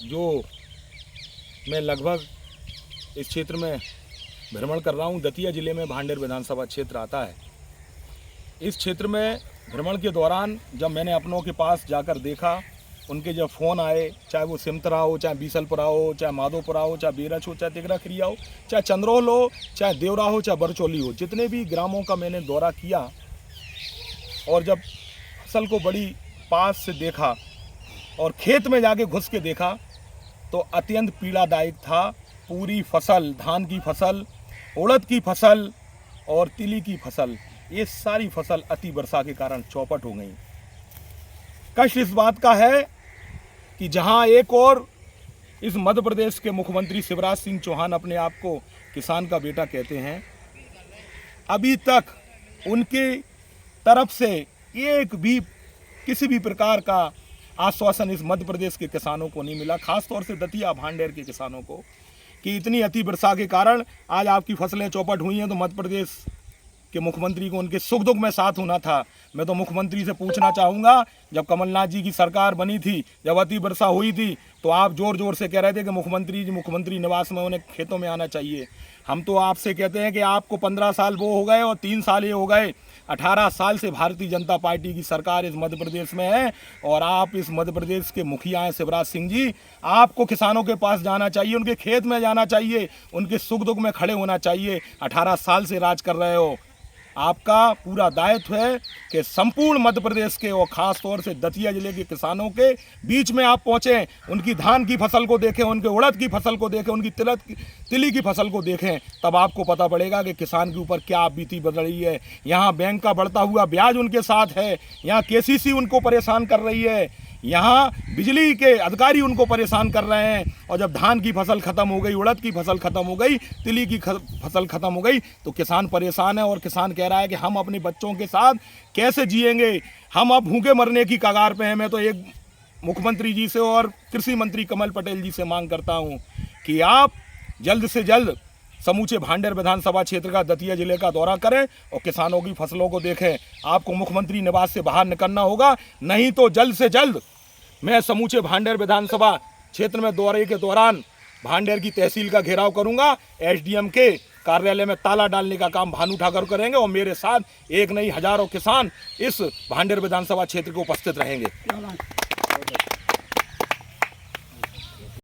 जो मैं लगभग इस क्षेत्र में भ्रमण कर रहा हूँ, दतिया ज़िले में भांडेर विधानसभा क्षेत्र आता है। इस क्षेत्र में भ्रमण के दौरान जब मैंने अपनों के पास जाकर देखा, उनके जब फ़ोन आए, चाहे वो सिमतरा हो, चाहे बीसलपुरा हो, चाहे माधोपुरा हो, चाहे बेरच हो, चाहे तिगरा खरिया हो, चाहे चंद्रोल हो, चाहे देवरा हो, चाहे बरचौली हो, जितने भी ग्रामों का मैंने दौरा किया और जब फसल को बड़ी पास से देखा और खेत में जाके घुस के देखा तो अत्यंत पीड़ादायक था। पूरी फसल, धान की फसल, उड़द की फसल और तिली की फसल, ये सारी फसल अति वर्षा के कारण चौपट हो गई। कष्ट इस बात का है कि जहां एक और इस मध्य प्रदेश के मुख्यमंत्री शिवराज सिंह चौहान अपने आप को किसान का बेटा कहते हैं, अभी तक उनके तरफ से एक भी किसी भी प्रकार का आश्वासन इस मध्य प्रदेश के किसानों को नहीं मिला, खासतौर से दतिया भांडेर के किसानों को, कि इतनी अति वर्षा के कारण आज आपकी फसलें चौपट हुई हैं तो मध्य प्रदेश के मुख्यमंत्री को उनके सुख दुख में साथ होना था। मैं तो मुख्यमंत्री से पूछना चाहूँगा, जब कमलनाथ जी की सरकार बनी थी, जब अति वर्षा हुई थी, तो आप जोर जोर से कह रहे थे कि मुख्यमंत्री निवास में उन्हें खेतों में आना चाहिए। हम तो आपसे कहते हैं कि आपको 15 साल वो हो गए और 3 साल ये हो गए, 18 साल से भारतीय जनता पार्टी की सरकार इस मध्य प्रदेश में है और आप इस मध्य प्रदेश के मुखिया हैं शिवराज सिंह जी। आपको किसानों के पास जाना चाहिए, उनके खेत में जाना चाहिए, उनके सुख दुख में खड़े होना चाहिए। 18 साल से राज कर रहे हो, आपका पूरा दायित्व है कि संपूर्ण मध्य प्रदेश के और ख़ास तौर से दतिया जिले के किसानों के बीच में आप पहुँचें, उनकी धान की फसल को देखें, उनके उड़द की फसल को देखें, उनकी तिली की फसल को देखें, तब आपको पता पड़ेगा कि किसान के ऊपर क्या बीती बदल रही है। यहाँ बैंक का बढ़ता हुआ ब्याज उनके साथ है, यहाँ केसीसी उनको परेशान कर रही है, यहाँ बिजली के अधिकारी उनको परेशान कर रहे हैं। और जब धान की फसल ख़त्म हो गई, उड़द की फसल ख़त्म हो गई, तिली की फसल ख़त्म हो गई, तो किसान परेशान है और किसान कह रहा है कि हम अपने बच्चों के साथ कैसे जिएंगे, हम अब भूखे मरने की कगार पे हैं। मैं तो एक मुख्यमंत्री जी से और कृषि मंत्री कमल पटेल जी से मांग करता हूँ कि आप जल्द से जल्द समूचे भांडेर विधानसभा क्षेत्र का, दतिया जिले का दौरा करें और किसानों की फसलों को देखें। आपको मुख्यमंत्री निवास से बाहर निकलना होगा, नहीं तो जल्द से जल्द मैं समूचे भांडेर विधानसभा क्षेत्र में दौरे के दौरान भांडेर की तहसील का घेराव करूंगा। एसडीएम के कार्यालय में ताला डालने का काम भानु ठाकुर करेंगे और मेरे साथ एक नहीं हजारों किसान इस भांडेर विधानसभा क्षेत्र को उपस्थित रहेंगे।